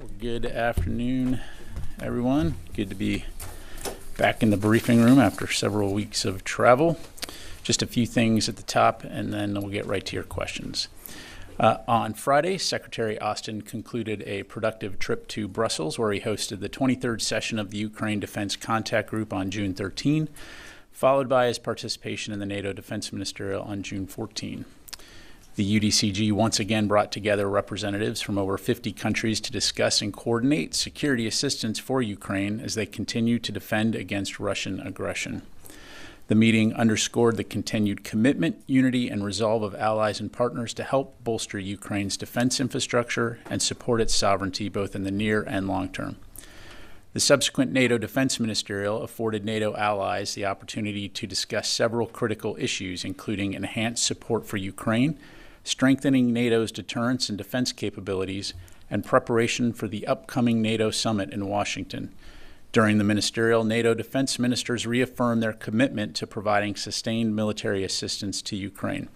Well, good afternoon, everyone. Good to be back in the briefing room after several weeks of travel. Just a few things at the top, and then we'll get right to your questions. On Friday, Secretary Austin concluded a productive trip to Brussels, where he hosted the 23rd session of the Ukraine Defense Contact Group on June 13, followed by his participation in the NATO Defense Ministerial on June 14. The UDCG once again brought together representatives from over 50 countries to discuss and coordinate security assistance for Ukraine as they continue to defend against Russian aggression. The meeting underscored the continued commitment, unity, and resolve of allies and partners to help bolster Ukraine's defense infrastructure and support its sovereignty both in the near and long term. The subsequent NATO Defense Ministerial afforded NATO allies the opportunity to discuss several critical issues, including enhanced support for Ukraine, strengthening NATO's deterrence and defense capabilities, and preparation for the upcoming NATO summit in Washington. During the ministerial, NATO defense ministers reaffirmed their commitment to providing sustained military assistance to Ukraine.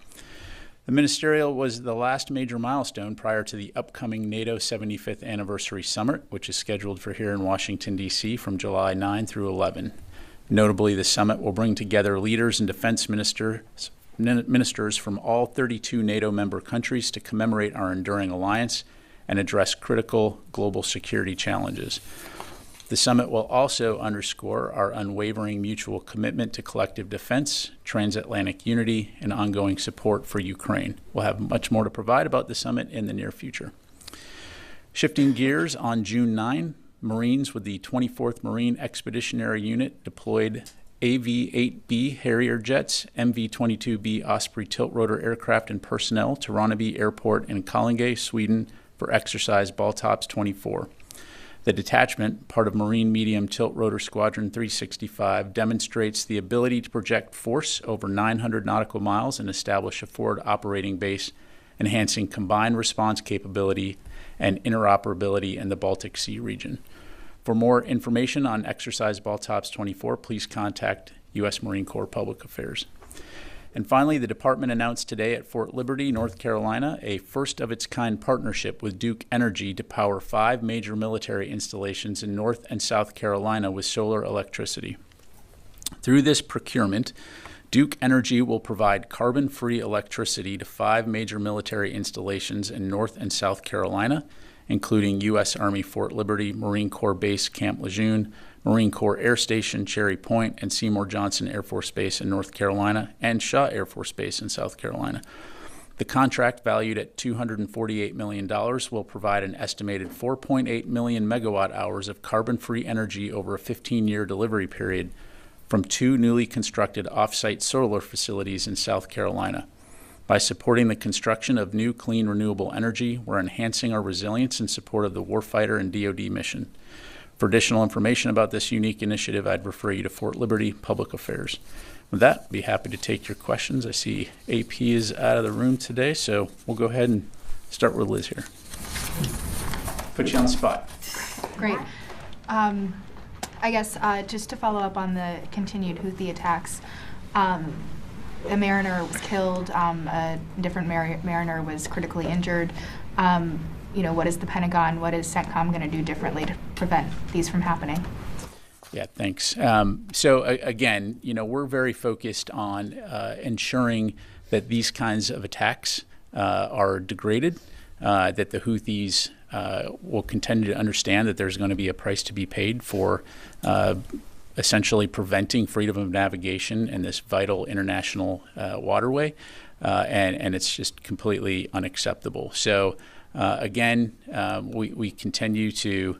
The ministerial was the last major milestone prior to the upcoming NATO 75th Anniversary Summit, which is scheduled for here in Washington, D.C. from July 9 through 11. Notably, the summit will bring together leaders and defense ministers from all 32 NATO member countries to commemorate our enduring alliance and address critical global security challenges. The summit will also underscore our unwavering mutual commitment to collective defense, transatlantic unity, and ongoing support for Ukraine. We'll have much more to provide about the summit in the near future. Shifting gears, on June 9, Marines with the 24th Marine Expeditionary Unit deployed AV-8B Harrier jets, MV-22B Osprey tilt-rotor aircraft and personnel to Ronneby Airport in Kallinge, Sweden for exercise Baltops 24. The detachment, part of Marine Medium Tilt-Rotor Squadron 365, demonstrates the ability to project force over 900 nautical miles and establish a forward operating base, enhancing combined response capability and interoperability in the Baltic Sea region. For more information on Exercise Baltops 24, please contact U.S. Marine Corps Public Affairs. And finally, the department announced today at Fort Liberty, North Carolina, a first-of-its-kind partnership with Duke Energy to power 5 major military installations in North and South Carolina with solar electricity. Through this procurement, Duke Energy will provide carbon-free electricity to 5 major military installations in North and South Carolina, including U.S. Army Fort Liberty, Marine Corps Base Camp Lejeune, Marine Corps Air Station Cherry Point, and Seymour Johnson Air Force Base in North Carolina, and Shaw Air Force Base in South Carolina. The contract, valued at $248 million, will provide an estimated 4.8 million megawatt hours of carbon-free energy over a 15-year delivery period from 2 newly constructed off-site solar facilities in South Carolina. By supporting the construction of new clean renewable energy, we're enhancing our resilience in support of the warfighter and DoD mission. For additional information about this unique initiative, I'd refer you to Fort Liberty Public Affairs. With that, I'd be happy to take your questions. I see AP is out of the room today, so we'll go ahead and start with Liz here. Put you on the spot. Great. I guess just to follow up on the continued Houthi attacks, a mariner was killed, a different mariner was critically injured. What is the Pentagon, what is CENTCOM going to do differently to prevent these from happening? Yeah, thanks. So again, we're very focused on ensuring that these kinds of attacks are degraded, that the Houthis will continue to understand that there's going to be a price to be paid for essentially preventing freedom of navigation in this vital international waterway, and it's just completely unacceptable. So again, we continue to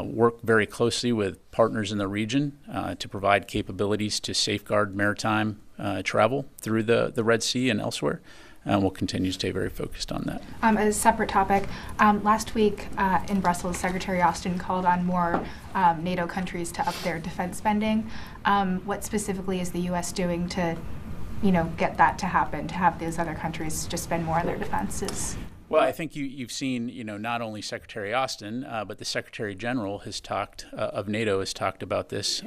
work very closely with partners in the region to provide capabilities to safeguard maritime travel through the Red Sea and elsewhere. And we'll continue to stay very focused on that. A separate topic, last week in Brussels, Secretary Austin called on more NATO countries to up their defense spending. What specifically is the U.S. doing to, get that to happen, to have those other countries just spend more on their defenses? Well, I think you've seen, not only Secretary Austin, but the Secretary General has talked of NATO has talked about this.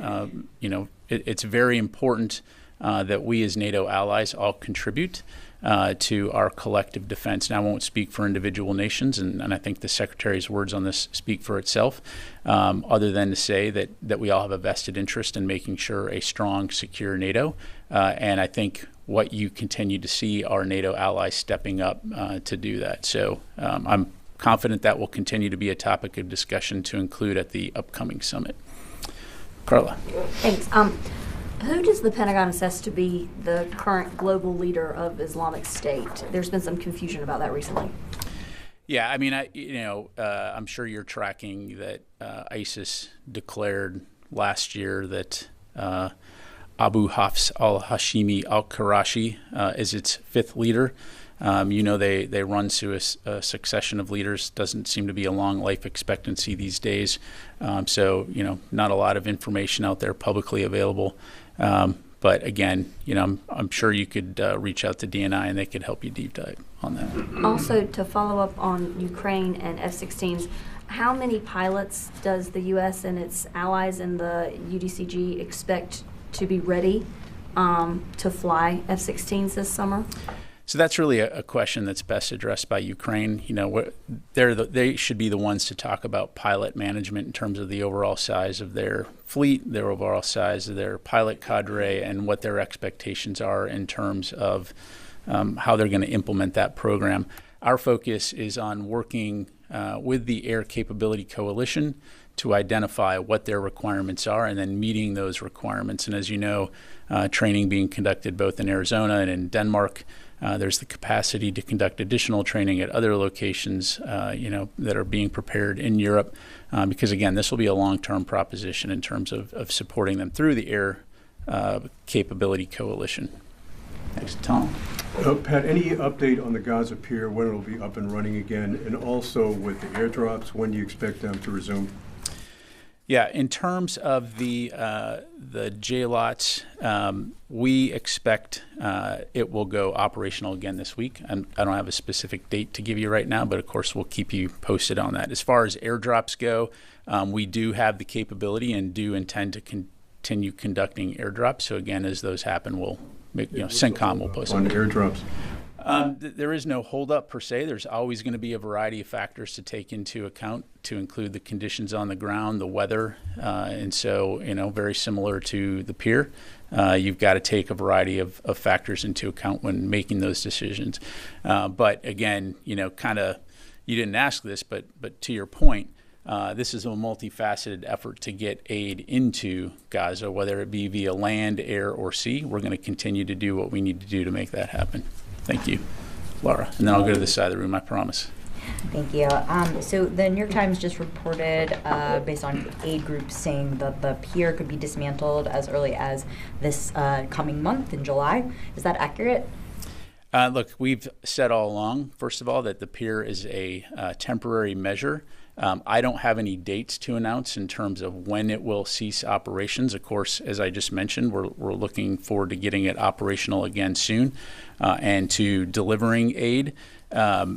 It's very important that we as NATO allies all contribute to our collective defense. Now, I won't speak for individual nations, and I think the Secretary's words on this speak for itself, other than to say that we all have a vested interest in making sure a strong, secure NATO. And I think what you continue to see are NATO allies stepping up to do that. So I'm confident that will continue to be a topic of discussion to include at the upcoming summit. Carla. Thanks. Who does the Pentagon assess to be the current global leader of Islamic State? There's been some confusion about that recently. Yeah, I mean, I'm sure you're tracking that ISIS declared last year that Abu Hafs al-Hashimi al-Qurashi is its fifth leader. They run through a succession of leaders. Doesn't seem to be a long life expectancy these days. So, not a lot of information out there publicly available. But again, I'm sure you could reach out to DNI and they could help you deep dive on that. Also, to follow up on Ukraine and F-16s, how many pilots does the U.S. and its allies in the UDCG expect to be ready to fly F-16s this summer? So that's really a question that's best addressed by Ukraine. They should be the ones to talk about pilot management in terms of the overall size of their fleet, their overall size of their pilot cadre, and what their expectations are in terms of how they're going to implement that program. Our focus is on working with the Air Capability Coalition to identify what their requirements are and then meeting those requirements. And as you know, training being conducted both in Arizona and in Denmark. There's the capacity to conduct additional training at other locations, that are being prepared in Europe, because again, this will be a long-term proposition in terms of supporting them through the Air Capability Coalition. Thanks, Tom. Pat, any update on the Gaza Pier, when it'll be up and running again, and also with the airdrops, when do you expect them to resume? Yeah, in terms of the JLOTs, we expect it will go operational again this week. And I don't have a specific date to give you right now, but of course we'll keep you posted on that. As far as airdrops go, we do have the capability and do intend to continue conducting airdrops. So again, as those happen, we'll make, CENTCOM will post on them. airdrops. There is no holdup per se. There's always going to be a variety of factors to take into account, to include the conditions on the ground, the weather, and so very similar to the pier. You've got to take a variety of factors into account when making those decisions. But again, you didn't ask this, but to your point, this is a multifaceted effort to get aid into Gaza, whether it be via land, air, or sea. We're going to continue to do what we need to do to make that happen. Thank you, Laura. And then I'll go to this side of the room, I promise. Thank you. So the New York Times just reported, based on aid groups, saying that the pier could be dismantled as early as this coming month in July. Is that accurate? Look, we've said all along, first of all, that the pier is a temporary measure. I don't have any dates to announce in terms of when it will cease operations. Of course, as I just mentioned, we're looking forward to getting it operational again soon and to delivering aid. We're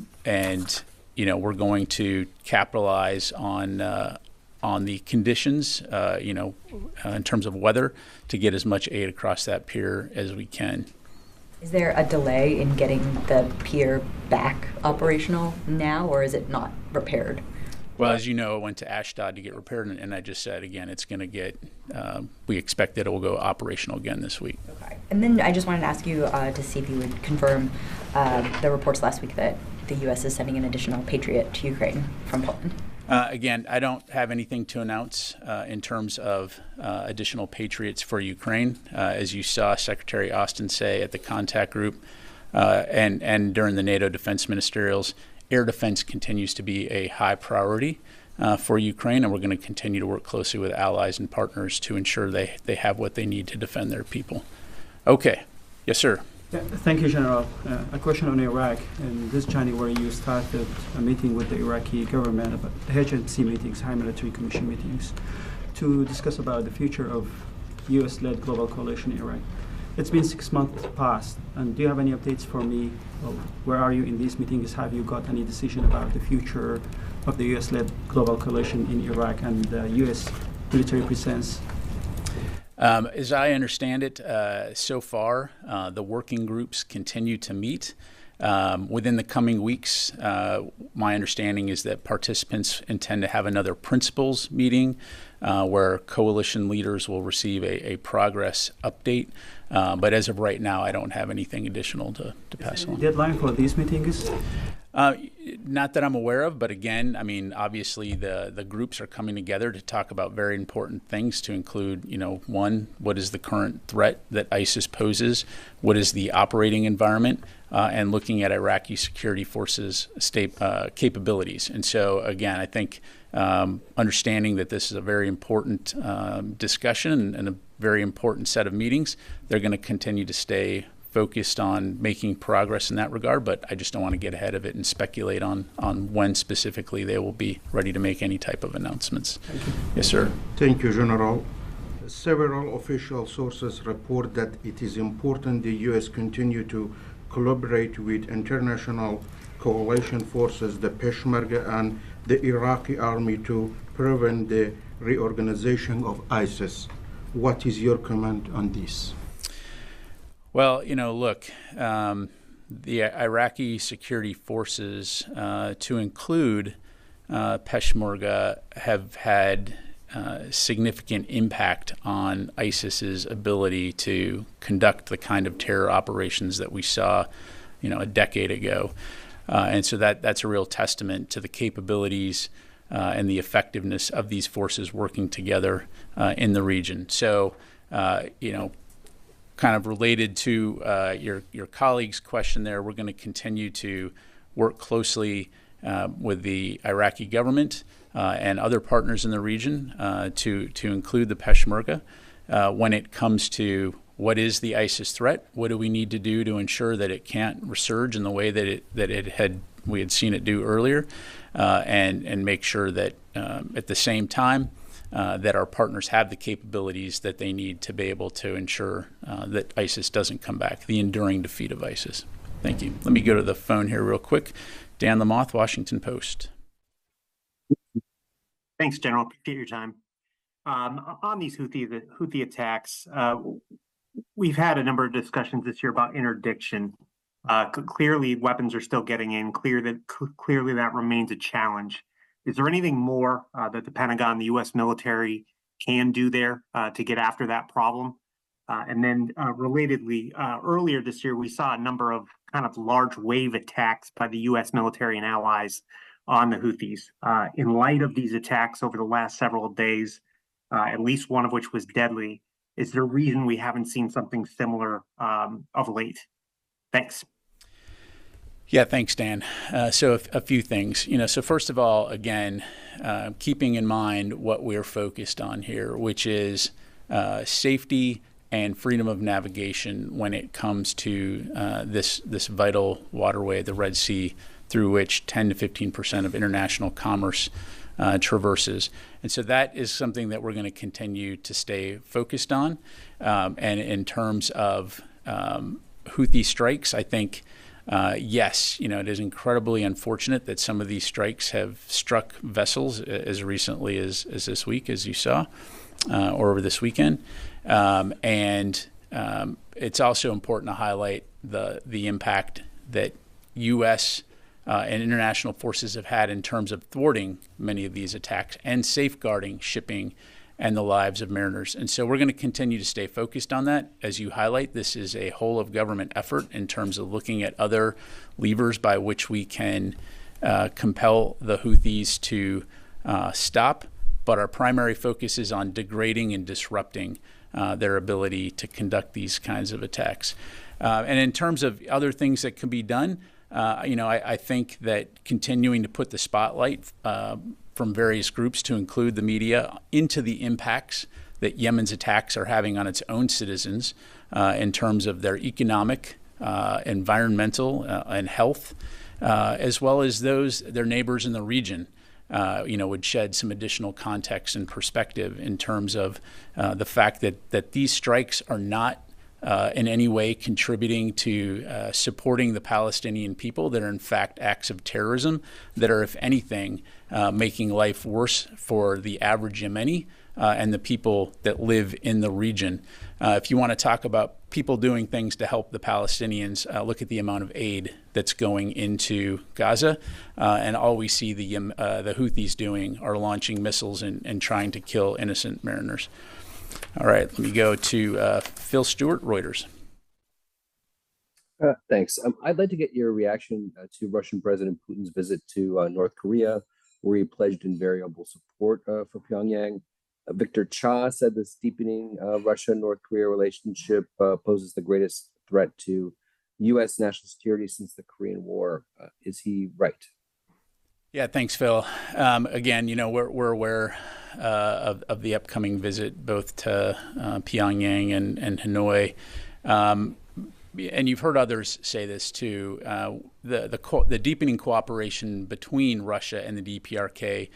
going to capitalize on the conditions, in terms of weather, to get as much aid across that pier as we can. Is there a delay in getting the pier back operational now, or is it not repaired? Well, as you know, it went to Ashdod to get repaired, and I just said, again, it's going to get, we expect that it will go operational again this week. Okay. And then I just wanted to ask you to see if you would confirm the reports last week that the U.S. is sending an additional Patriot to Ukraine from Poland. Again, I don't have anything to announce in terms of additional Patriots for Ukraine. As you saw Secretary Austin say at the contact group and during the NATO defense ministerials, air defense continues to be a high priority for Ukraine, and we're going to continue to work closely with allies and partners to ensure they have what they need to defend their people. Okay. Yes, sir. Yeah, thank you, General. A question on Iraq. In this January, you started a meeting with the Iraqi government about the HMC meetings, High Military Commission meetings, to discuss about the future of U.S.-led global coalition in Iraq. It's been 6 months past, and do you have any updates for me? Where are you in these meetings? Have you got any decision about the future of the U.S.-led global coalition in Iraq and the U.S. military presence? As I understand it, so far, the working groups continue to meet. Within the coming weeks, my understanding is that participants intend to have another principals meeting where coalition leaders will receive a progress update. But as of right now, I don't have anything additional to pass on. Deadline for these meetings? Not that I'm aware of, but again, I mean, obviously the groups are coming together to talk about very important things to include, one, what is the current threat that ISIS poses? What is the operating environment? And looking at Iraqi security forces capabilities. And so, again, I think understanding that this is a very important discussion and a very important set of meetings, they're going to continue to stay focused on making progress in that regard, but I just don't want to get ahead of it and speculate on when specifically they will be ready to make any type of announcements. Yes, sir. Thank you, General. Several official sources report that it is important the U.S. continue to collaborate with international coalition forces, the Peshmerga and the Iraqi army, to prevent the reorganization of ISIS. What is your comment on this? Well, look, the Iraqi security forces, to include Peshmerga, have had significant impact on ISIS's ability to conduct the kind of terror operations that we saw, a decade ago. And so that's a real testament to the capabilities and the effectiveness of these forces working together in the region. So, kind of related to your colleague's question there, we're going to continue to work closely with the Iraqi government and other partners in the region to include the Peshmerga when it comes to what is the ISIS threat, what do we need to do to ensure that it can't resurge in the way that we had seen it do earlier, and make sure that at the same time that our partners have the capabilities that they need to be able to ensure that ISIS doesn't come back, the enduring defeat of ISIS. Thank you. Let me go to the phone here real quick. Dan Lamoth, Washington Post. Thanks, General. Appreciate your time. On these Houthi attacks, we've had a number of discussions this year about interdiction. Clearly, weapons are still getting in. Clearly, that remains a challenge. Is there anything more that the Pentagon, the U.S. military can do there to get after that problem? And then relatedly, earlier this year, we saw a number of kind of large wave attacks by the U.S. military and allies on the Houthis. In light of these attacks over the last several days, at least one of which was deadly, is there a reason we haven't seen something similar of late? Thanks. Yeah, thanks, Dan. So a few things. So first of all, again, keeping in mind what we're focused on here, which is safety and freedom of navigation when it comes to this vital waterway, the Red Sea, through which 10 to 15% of international commerce traverses. And so that is something that we're going to continue to stay focused on. And in terms of Houthi strikes, I think, yes, it is incredibly unfortunate that some of these strikes have struck vessels as recently as this week, as you saw, or over this weekend. And it's also important to highlight the impact that U.S. And international forces have had in terms of thwarting many of these attacks and safeguarding shipping and the lives of mariners. And so we're going to continue to stay focused on that. As you highlight, this is a whole of government effort in terms of looking at other levers by which we can compel the Houthis to stop. But our primary focus is on degrading and disrupting their ability to conduct these kinds of attacks. And in terms of other things that can be done, I think that continuing to put the spotlight from various groups, to include the media, into the impacts that Yemen's attacks are having on its own citizens in terms of their economic, environmental, and health, as well as their neighbors in the region, would shed some additional context and perspective in terms of the fact that these strikes are not in any way contributing to supporting the Palestinian people, that are in fact acts of terrorism that are, if anything, making life worse for the average Yemeni and the people that live in the region. If you want to talk about people doing things to help the Palestinians, look at the amount of aid that's going into Gaza, and all we see the Houthis doing are launching missiles and trying to kill innocent mariners. All right, let me go to Phil Stewart, Reuters. Thanks. I'd like to get your reaction to Russian President Putin's visit to North Korea, where he pledged invariable support for Pyongyang. Victor Cha said this deepening Russia-North Korea relationship poses the greatest threat to U.S. national security since the Korean War. Is he right? Yeah, thanks, Phil. Again, we're aware of the upcoming visit both to Pyongyang and Hanoi. And you've heard others say this too. The deepening cooperation between Russia and the DPRK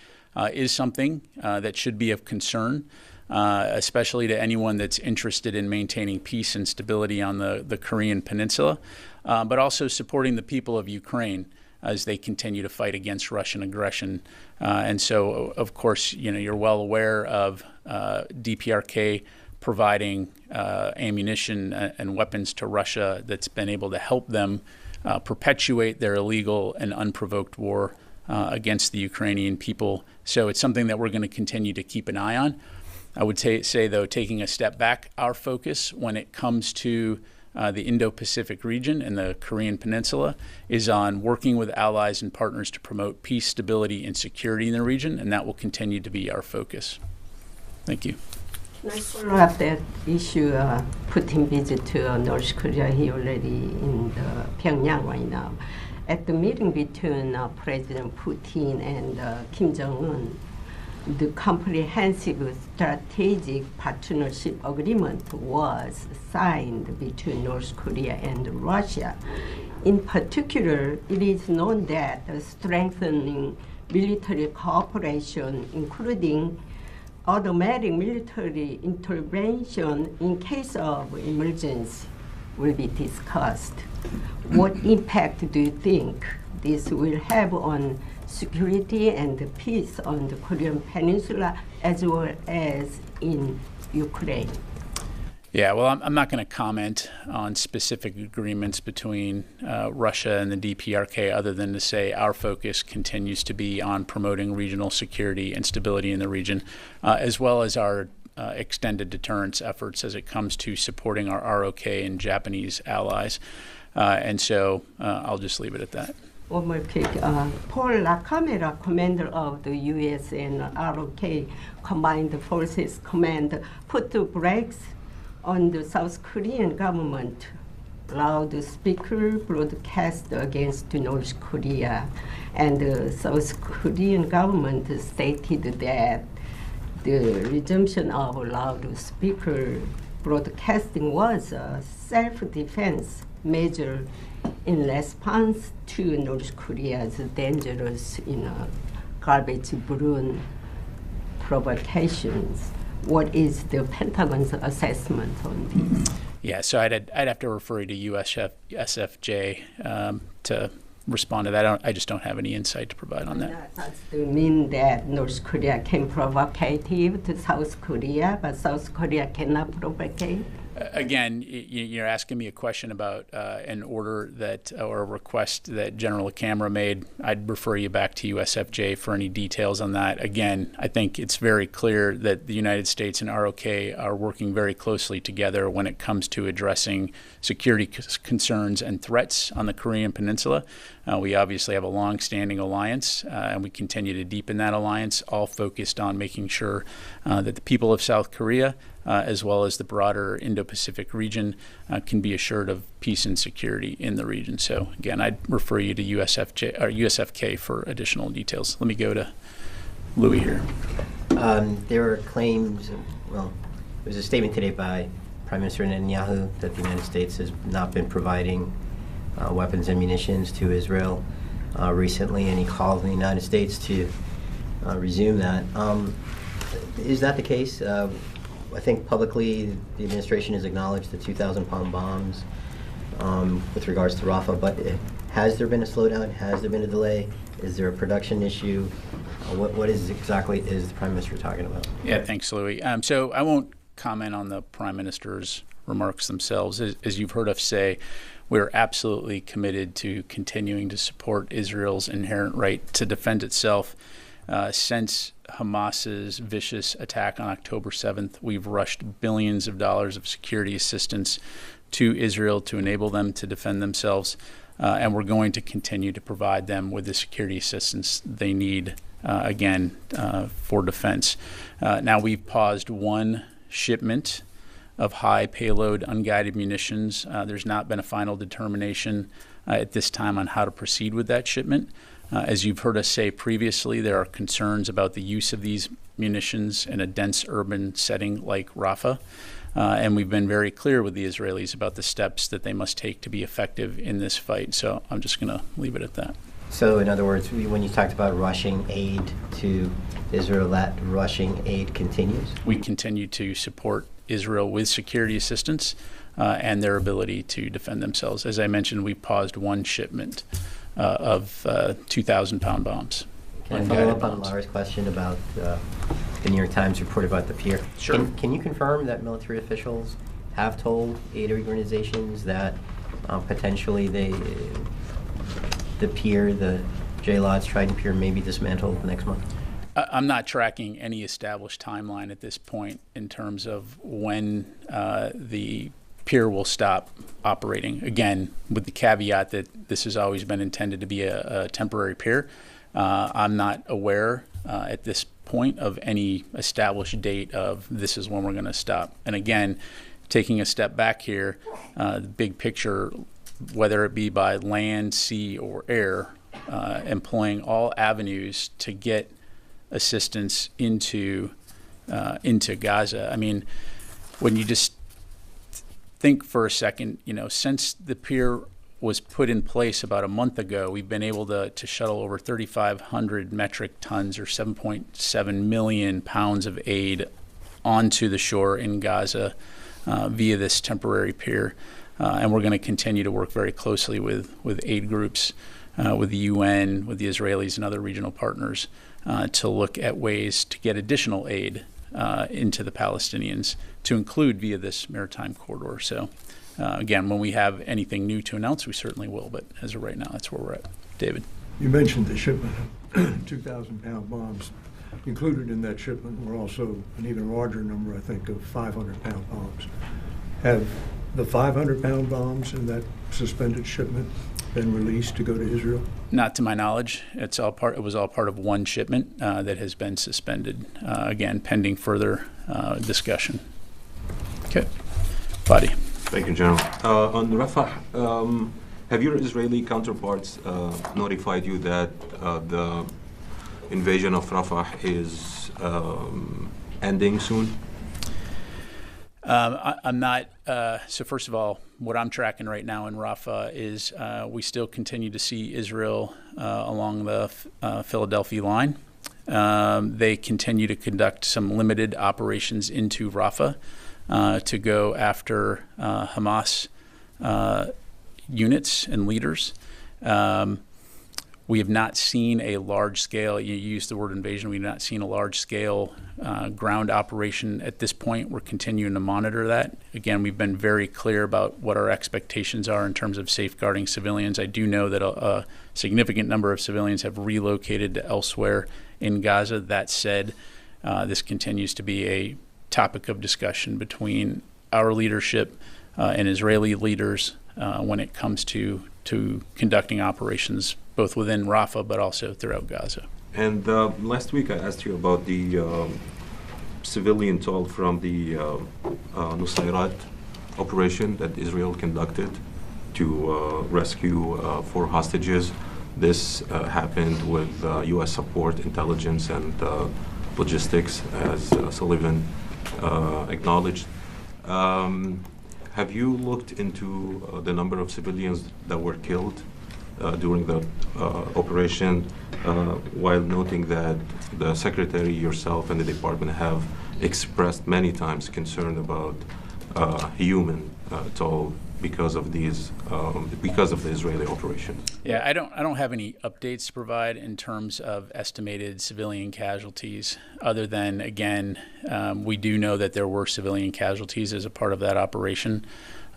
is something that should be of concern, especially to anyone that's interested in maintaining peace and stability on the Korean Peninsula, but also supporting the people of Ukraine as they continue to fight against Russian aggression. And so, of course, you're well aware of DPRK providing ammunition and weapons to Russia that's been able to help them perpetuate their illegal and unprovoked war against the Ukrainian people. So it's something that we're going to continue to keep an eye on. I would say, though, taking a step back, our focus when it comes to the Indo-Pacific region and the Korean Peninsula is on working with allies and partners to promote peace, stability, and security in the region, and that will continue to be our focus. Thank you. Can I follow up that issue? Putin visit to North Korea. He already in Pyongyang right now. At the meeting between President Putin and Kim Jong-un, the comprehensive strategic partnership agreement was signed between North Korea and Russia. In particular, it is known that strengthening military cooperation, including automatic military intervention in case of emergency, will be discussed. What impact do you think this will have on security and peace on the Korean Peninsula as well as in Ukraine? Yeah, well, I'm not going to comment on specific agreements between Russia and the DPRK other than to say our focus continues to be on promoting regional security and stability in the region, as well as our extended deterrence efforts as it comes to supporting our ROK and Japanese allies. And so I'll just leave it at that. One more quick. Paul LaCamera, commander of the U.S. and ROK Combined Forces Command, put the brakes on the South Korean government, loudspeaker broadcast against North Korea. And the South Korean government stated that the resumption of loudspeaker broadcasting was a self-defense measure in response to North Korea's dangerous, garbage balloon provocations. What is the Pentagon's assessment on this? Yeah, so I'd have to refer you to USFJ to respond to that. I just don't have any insight to provide on that. Does it mean that North Korea can provocative to South Korea, but South Korea cannot provocate? Again, you're asking me a question about an order that or a request that General LaCamera made. I'd refer you back to USFJ for any details on that. Again, I think it's very clear that the United States and ROK are working very closely together when it comes to addressing security concerns and threats on the Korean Peninsula. We obviously have a long-standing alliance, and we continue to deepen that alliance, all focused on making sure that the people of South Korea as well as the broader Indo-Pacific region can be assured of peace and security in the region. So again, I'd refer you to USFJ or USFK for additional details. Let me go to Louis here. There are claims, well, there was a statement today by Prime Minister Netanyahu that the United States has not been providing weapons and munitions to Israel recently, and he called on the United States to resume that. Is that the case? I think publicly the administration has acknowledged the 2,000-pound bombs with regards to Rafah, but has there been a slowdown? Has there been a delay? Is there a production issue? What is exactly is the Prime Minister talking about? Yeah, thanks, Louis. So I won't comment on the Prime Minister's remarks themselves. As you've heard us say, we're absolutely committed to continuing to support Israel's inherent right to defend itself. Since Hamas's vicious attack on October 7th, we've rushed billions of dollars of security assistance to Israel to enable them to defend themselves, and we're going to continue to provide them with the security assistance they need, for defense. Now, we've paused one shipment of high payload unguided munitions. There's not been a final determination at this time on how to proceed with that shipment. As you've heard us say previously, there are concerns about the use of these munitions in a dense urban setting like Rafah. And we've been very clear with the Israelis about the steps that they must take to be effective in this fight. So I'm just going to leave it at that. So, in other words, when you talked about rushing aid to Israel, that rushing aid continues? We continue to support Israel with security assistance and their ability to defend themselves. As I mentioned, we paused one shipment of 2,000-pound bombs. Can I follow up on Laura's question about the New York Times report about the pier? Sure. Can you confirm that military officials have told aid organizations that potentially the pier, the J. Lott's Trident Pier, may be dismantled next month? I'm not tracking any established timeline at this point in terms of when the pier will stop operating. Again, with the caveat that this has always been intended to be a temporary pier. I'm not aware at this point of any established date of this is when we're going to stop. And again, taking a step back here, the big picture, whether it be by land, sea, or air, employing all avenues to get assistance into Gaza. I mean, when you just think for a second, since the pier was put in place about a month ago, we've been able to shuttle over 3,500 metric tons or 7.7 million pounds of aid onto the shore in Gaza via this temporary pier. And we're going to continue to work very closely with aid groups, with the UN, with the Israelis and other regional partners to look at ways to get additional aid into the Palestinians, to include via this maritime corridor. So again, when we have anything new to announce, we certainly will. But as of right now, that's where we're at. David. You mentioned the shipment of 2,000-pound bombs. Included in that shipment were also an even larger number, I think, of 500-pound bombs. Have the 500-pound bombs in that suspended shipment been released to go to Israel? Not to my knowledge. It was all part of one shipment that has been suspended. Again, pending further discussion. Okay. Fadi. Thank you, General. On Rafah, have your Israeli counterparts notified you that the invasion of Rafah is ending soon? I'm not. So first of all, what I'm tracking right now in Rafah is we still continue to see Israel along the Philadelphia line. They continue to conduct some limited operations into Rafah to go after Hamas units and leaders. We have not seen a large-scale, you used the word invasion, we have not seen a large-scale ground operation at this point. We're continuing to monitor that. Again, we've been very clear about what our expectations are in terms of safeguarding civilians. I do know that a significant number of civilians have relocated to elsewhere in Gaza. That said, this continues to be a topic of discussion between our leadership and Israeli leaders when it comes to conducting operations both within Rafah but also throughout Gaza. And last week I asked you about the civilian toll from the Nusayrat operation that Israel conducted to rescue 4 hostages. This happened with U.S. support, intelligence, and logistics, as Sullivan acknowledged. Have you looked into the number of civilians that were killed during the operation, while noting that the Secretary, yourself, and the Department have expressed many times concern about human toll because of these because of the Israeli operation. Yeah, I don't have any updates to provide in terms of estimated civilian casualties, other than, again, we do know that there were civilian casualties as a part of that operation.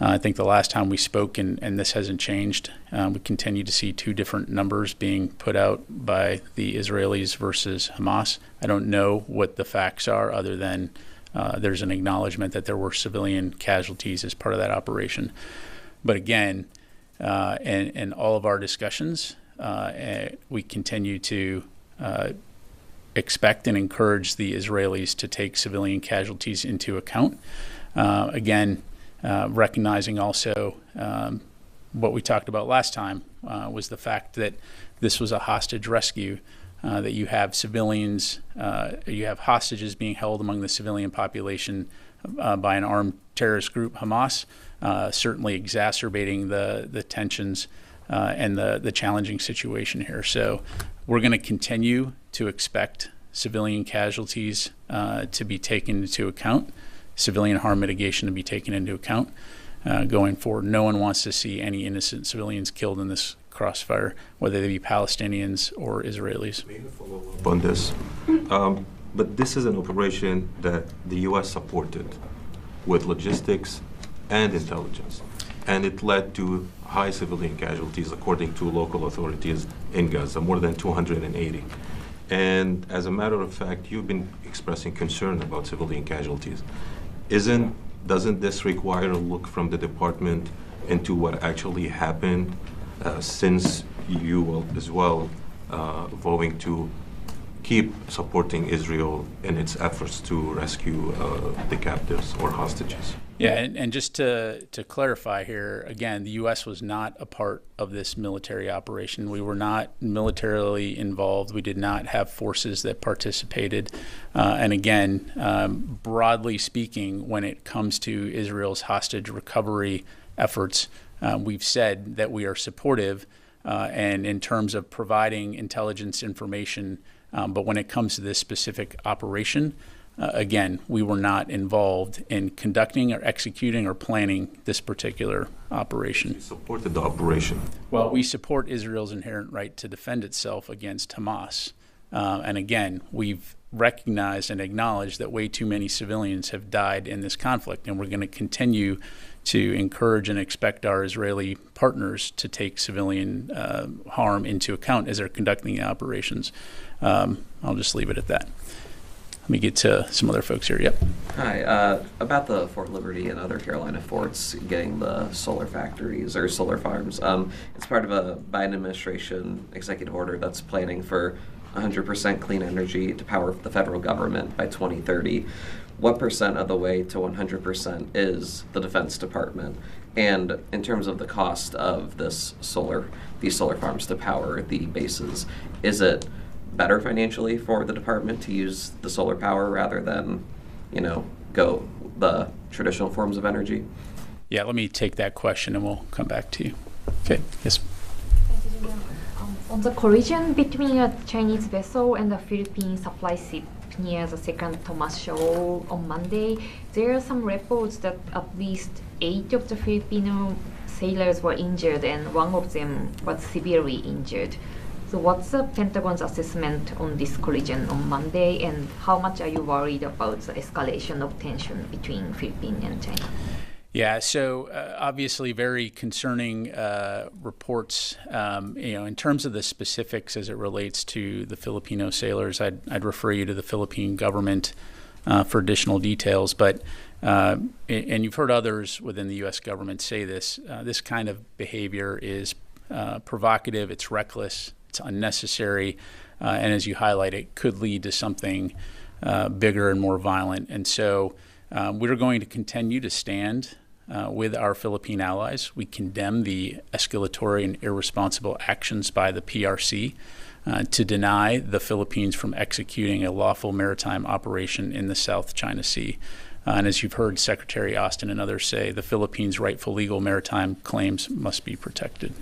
I think the last time we spoke, and this hasn't changed, we continue to see two different numbers being put out by the Israelis versus Hamas. I don't know what the facts are, other than there's an acknowledgement that there were civilian casualties as part of that operation. But again, in all of our discussions, we continue to expect and encourage the Israelis to take civilian casualties into account. Again, recognizing also what we talked about last time was the fact that this was a hostage rescue, that you have civilians, you have hostages being held among the civilian population by an armed terrorist group, Hamas, certainly exacerbating the tensions and the challenging situation here. So we're going to continue to expect civilian casualties to be taken into account, civilian harm mitigation to be taken into account going forward. No one wants to see any innocent civilians killed in this crossfire, whether they be Palestinians or Israelis. May I follow up on this? But this is an operation that the U.S. supported with logistics and intelligence, and it led to high civilian casualties, according to local authorities in Gaza, more than 280. And as a matter of fact, you've been expressing concern about civilian casualties. Doesn't this require a look from the department into what actually happened, since you will as well voting to keep supporting Israel in its efforts to rescue the captives or hostages? Yeah, and just to clarify here, again, the U.S. was not a part of this military operation. We were not militarily involved. We did not have forces that participated. And again, broadly speaking, when it comes to Israel's hostage recovery efforts, we've said that we are supportive and in terms of providing intelligence information. But when it comes to this specific operation, again, we were not involved in conducting or executing or planning this particular operation. You supported the operation. Well, we support Israel's inherent right to defend itself against Hamas. And again, we've recognized and acknowledged that way too many civilians have died in this conflict, and we're going to continue to encourage and expect our Israeli partners to take civilian harm into account as they're conducting the operations. I'll just leave it at that. Let me get to some other folks here. Yep. Hi. About the Fort Liberty and other Carolina forts getting the solar factories or solar farms. It's part of a Biden administration executive order that's planning for 100% clean energy to power the federal government by 2030. What percent of the way to 100% is the Defense Department? And in terms of the cost of these solar farms to power the bases, is it better financially for the department to use the solar power rather than, go the traditional forms of energy? Yeah, let me take that question and we'll come back to you. Okay, yes. On the collision between a Chinese vessel and a Philippine supply ship near the second Thomas Shoal on Monday, there are some reports that at least 8 of the Filipino sailors were injured and one of them was severely injured. So what's the Pentagon's assessment on this collision on Monday, and how much are you worried about the escalation of tension between Philippines and China? Yeah, so obviously very concerning reports. In terms of the specifics as it relates to the Filipino sailors, I'd refer you to the Philippine government for additional details. But and you've heard others within the U.S. government say this. This kind of behavior is provocative. It's reckless. It's unnecessary. And as you highlight, it could lead to something bigger and more violent. And so we're going to continue to stand with our Philippine allies. We condemn the escalatory and irresponsible actions by the PRC to deny the Philippines from executing a lawful maritime operation in the South China Sea. And as you've heard Secretary Austin and others say, the Philippines' rightful legal maritime claims must be protected.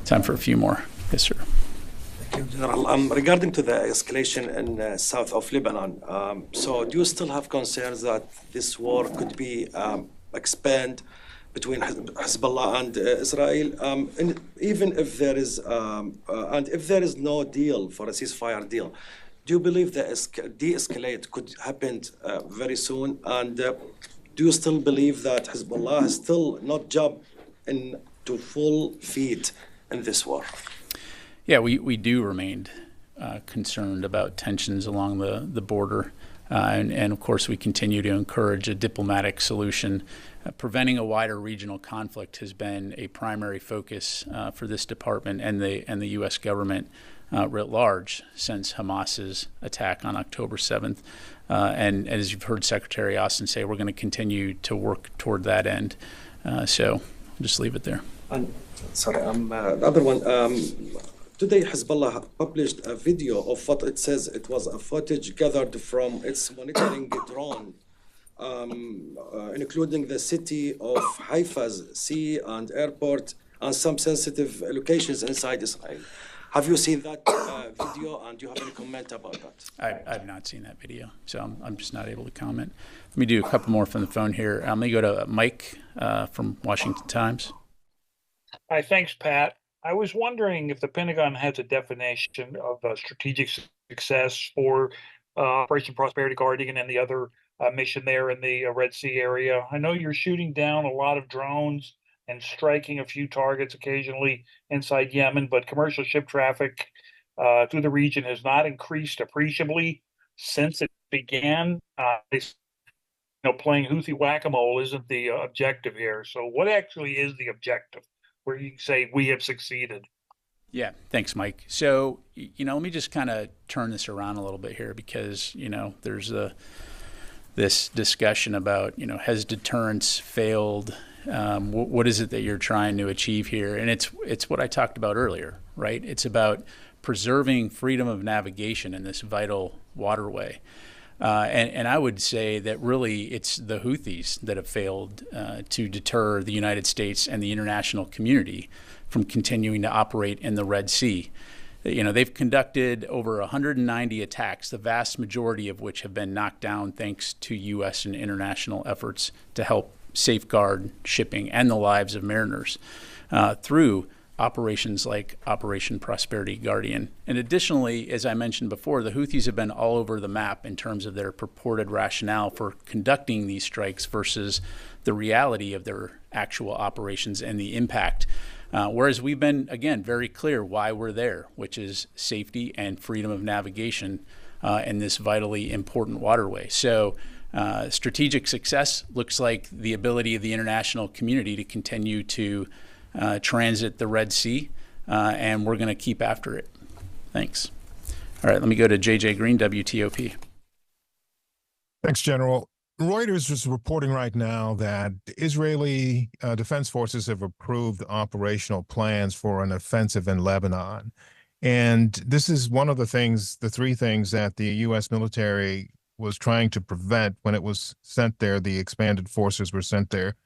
Time for a few more. Yes, sir. Thank you, General. Regarding to the escalation in south of Lebanon, so do you still have concerns that this war could be expand between Hezbollah and Israel. And even if there is, and if there is no deal for a ceasefire deal, do you believe that de-escalate could happen very soon? And do you still believe that Hezbollah has still not jumped into full feet in this war? Yeah, we do remain concerned about tensions along the border. And of course, we continue to encourage a diplomatic solution. Preventing a wider regional conflict has been a primary focus for this department and the U.S. government writ large since Hamas's attack on October 7th. And as you've heard Secretary Austin say, we're going to continue to work toward that end. So I'll just leave it there. And sorry, the other one. Today, Hezbollah published a video of what it says it was a footage gathered from its monitoring drone, including the city of Haifa's sea and airport and some sensitive locations inside Israel. Have you seen that video, and do you have any comment about that? I've not seen that video, so I'm just not able to comment. Let me do a couple more from the phone here. Let me go to Mike from Washington Times. Hi, thanks, Pat. I was wondering if the Pentagon has a definition of strategic success for Operation Prosperity Guardian and the other mission there in the Red Sea area. I know you're shooting down a lot of drones and striking a few targets occasionally inside Yemen, but commercial ship traffic through the region has not increased appreciably since it began. Playing Houthi whack-a-mole isn't the objective here. So what actually is the objective where you say we have succeeded? Yeah, thanks, Mike. So, let me just kind of turn this around a little bit here because, there's this discussion about, has deterrence failed? What is it that you're trying to achieve here? And it's what I talked about earlier, right? It's about preserving freedom of navigation in this vital waterway. And I would say that really it's the Houthis that have failed to deter the United States and the international community from continuing to operate in the Red Sea. They've conducted over 190 attacks, the vast majority of which have been knocked down thanks to U.S. and international efforts to help safeguard shipping and the lives of mariners through operations like Operation Prosperity Guardian. And additionally, as I mentioned before, the Houthis have been all over the map in terms of their purported rationale for conducting these strikes versus the reality of their actual operations and the impact. Whereas we've been, again, very clear why we're there, which is safety and freedom of navigation in this vitally important waterway. So strategic success looks like the ability of the international community to continue to transit the Red Sea, and we're going to keep after it. Thanks. All right, let me go to J.J. Green, WTOP. Thanks, General. Reuters is reporting right now that Israeli defense forces have approved operational plans for an offensive in Lebanon. And this is one of the three things that the U.S. military was trying to prevent when it was sent there. The expanded forces were sent there.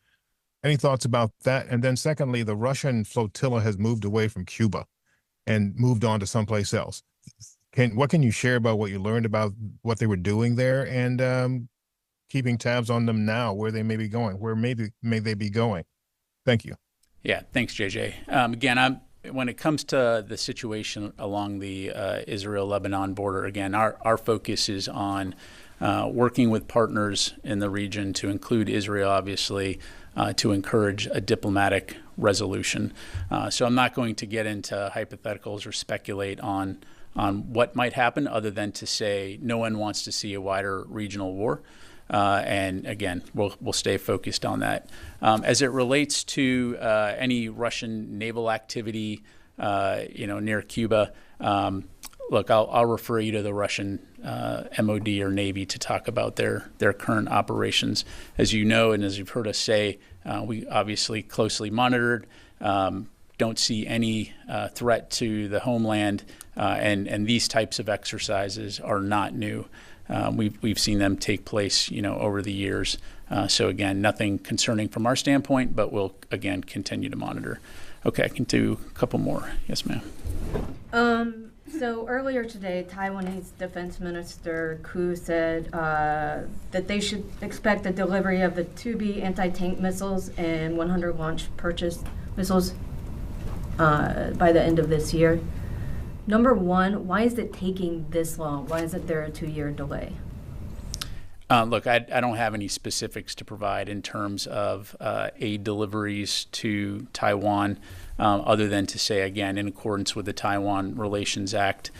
Any thoughts about that? And then secondly, the Russian flotilla has moved away from Cuba and moved on to someplace else. What can you share about what you learned about what they were doing there and keeping tabs on them now, where they may be going? Where may they be going? Thank you. Yeah, thanks, JJ. Again, when it comes to the situation along the Israel-Lebanon border, again, our focus is on working with partners in the region, to include Israel, obviously, to encourage a diplomatic resolution. So I'm not going to get into hypotheticals or speculate on what might happen, other than to say no one wants to see a wider regional war. And again, we'll stay focused on that. As it relates to any Russian naval activity, near Cuba, look, I'll refer you to the Russian MOD or Navy to talk about their current operations. As you know, and as you've heard us say, we obviously closely monitored, don't see any threat to the homeland, and these types of exercises are not new. We've seen them take place, over the years. So again, nothing concerning from our standpoint, but we'll again continue to monitor. Okay, I can do a couple more. Yes, ma'am. So earlier today, Taiwanese Defense Minister Koo said that they should expect the delivery of the 2B anti-tank missiles and 100 launch purchase missiles by the end of this year. Number one, why is it taking this long? Why isn't there a 2-year delay? Look, I don't have any specifics to provide in terms of aid deliveries to Taiwan, other than to say, again, in accordance with the Taiwan Relations Act,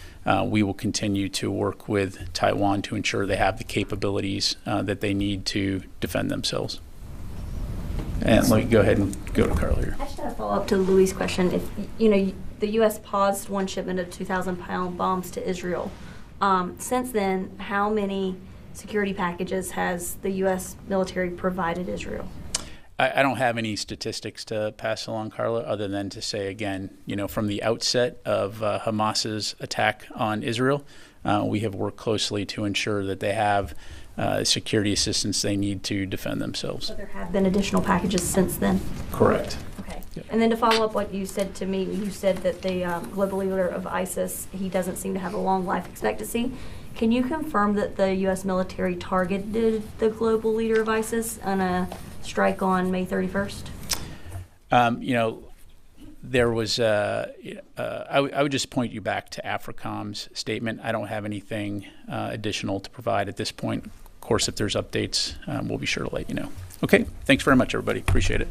we will continue to work with Taiwan to ensure they have the capabilities that they need to defend themselves. And let me go ahead and go to Carla here. I just had a follow-up to Louis' question. If the U.S. paused one shipment of 2,000-pound bombs to Israel. Since then, how many security packages has the U.S. military provided Israel? I don't have any statistics to pass along, Carla, other than to say, again, from the outset of Hamas's attack on Israel, we have worked closely to ensure that they have security assistance they need to defend themselves. So there have been additional packages since then? Correct. Okay. Yep. And then to follow up what you said to me, you said that the global leader of ISIS, he doesn't seem to have a long life expectancy. Can you confirm that the U.S. military targeted the global leader of ISIS on a strike on May 31st? There was, I would just point you back to AFRICOM's statement. I don't have anything additional to provide at this point. Of course, if there's updates, we'll be sure to let you know. Okay, thanks very much, everybody. Appreciate it.